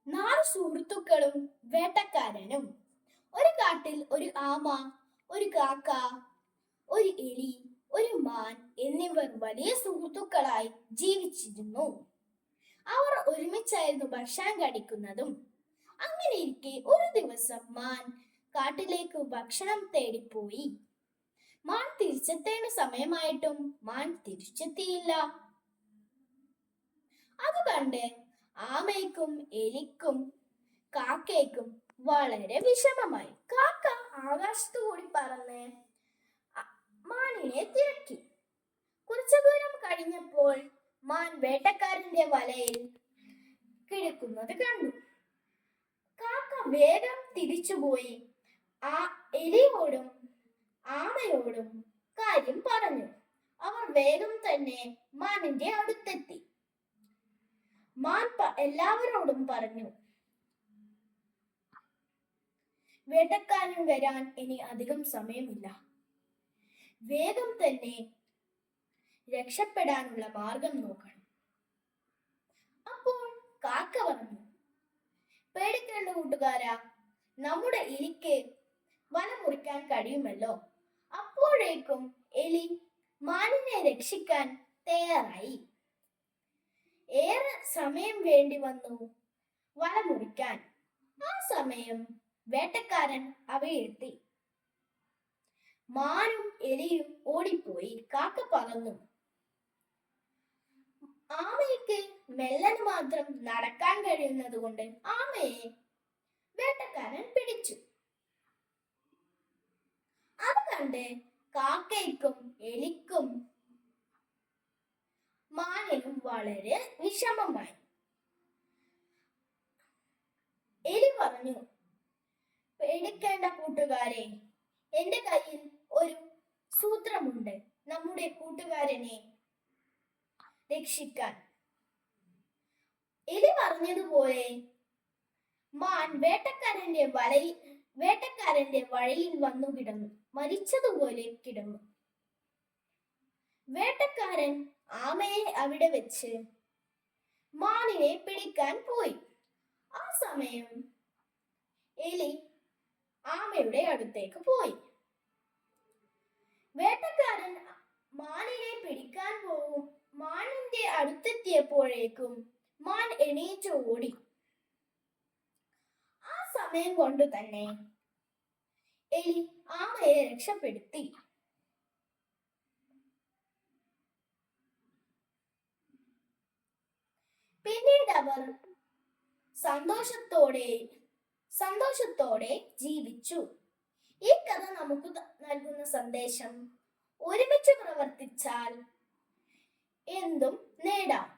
നാല് സുഹൃത്തുക്കളും വേട്ടക്കാരനും. ഒരു കാട്ടിൽ ഒരു ആമ, ഒരു കാക്ക, ഒരു എലി, ഒരു മാൻ എന്നിവർ വലിയ സുഹൃത്തുക്കളായി ജീവിച്ചിരുന്നു. അവർ ഒരുമിച്ചായിരുന്നു ഭക്ഷണം കഴിക്കുന്നതും. അങ്ങനെയിരിക്കെ ഒരു ദിവസം മാൻ കാട്ടിലേക്ക് ഭക്ഷണം തേടിപ്പോയി. മാൻ തിരിച്ചെത്തേണ്ട സമയമായിട്ടും മാൻ തിരിച്ചെത്തിയില്ല. അത് കണ്ട് ആമയ്ക്കും എലിക്കും കാക്കയ്ക്കും വളരെ വിഷമമായി. കാക്ക ആകാശത്തു കൂടി പറന്ന് മാനിനെ തിരക്കി. കുറച്ചു ദൂരം കഴിഞ്ഞപ്പോൾ മാൻ വേട്ടക്കാരന്റെ വലയിൽ കിടക്കുന്നത് കണ്ടു. കാക്ക വേഗം തിരിച്ചുപോയി ആ എലിയോടും ആമയോടും കാര്യം പറഞ്ഞു. അവർ വേഗം തന്നെ മാനിന്റെ അടുത്തെത്തി. മാൻ എല്ലാവരോടും പറഞ്ഞു, വേട്ടക്കാരൻ വരാൻ ഇനി അധികം സമയമില്ല. വേഗം തന്നെ രക്ഷപ്പെടാനുള്ള മാർഗം നോക്കണം. അപ്പോൾ കാക്ക പറഞ്ഞു, പേടിക്കേണ്ട കൂട്ടുകാരാ, നമ്മുടെ എലിക്ക് വല മുറിക്കാൻ കഴിയുമല്ലോ. അപ്പോഴേക്കും എലി മാനിനെ രക്ഷിക്കാൻ തയ്യാറായി. ഏറെ സമയം വേണ്ടി വന്നു വല മുറിക്കാൻ. ആ സമയം വേട്ടക്കാരൻ അവയെത്തി. മാനും എലിയും ഓടിപ്പോയി. കാക്ക പറന്നു. ആമയ്ക്ക് മെല്ലന് മാത്രം നടക്കാൻ കഴിയുന്നത് കൊണ്ട് ആമയെ വേട്ടക്കാരൻ പിടിച്ചു. അത് കണ്ട് കാക്കയ്ക്കും എലിക്കും മാനിനും വളരെ വിഷമമായി. എലി പറഞ്ഞു, പേടിക്കേണ്ട കൂട്ടുകാരെ, എന്റെ കയ്യിൽ ഒരു സൂത്രമുണ്ട് നമ്മുടെ കൂട്ടുകാരനെ രക്ഷിക്കാൻ. എലി പറഞ്ഞതുപോലെ മാൻ വേട്ടക്കാരന്റെ വഴിയിൽ വന്നു കിടന്നു. മരിച്ചതുപോലെ കിടന്നു. വേട്ടക്കാരൻ ആമയെ അവിടെ വെച്ച് മാനിനെ പിടിക്കാൻ പോയി. ആ സമയം എലി ആമയുടെ അടുത്തേക്ക് പോയി. വേട്ടക്കാരൻ മാനിനെ പിടിക്കാൻ പോകും. മാനിന്റെ അടുത്തെത്തിയപ്പോഴേക്കും മാൻ എണീറ്റ് ഓടി. ആ സമയം കൊണ്ട് തന്നെ എലി ആമയെ രക്ഷപ്പെടുത്തി. പിന്നീട് അവർ സന്തോഷത്തോടെ ജീവിച്ചു. ഈ കഥ നമുക്ക് നൽകുന്ന സന്ദേശം, ഒരുമിച്ച് പ്രവർത്തിച്ചാൽ എന്തും നേടാം.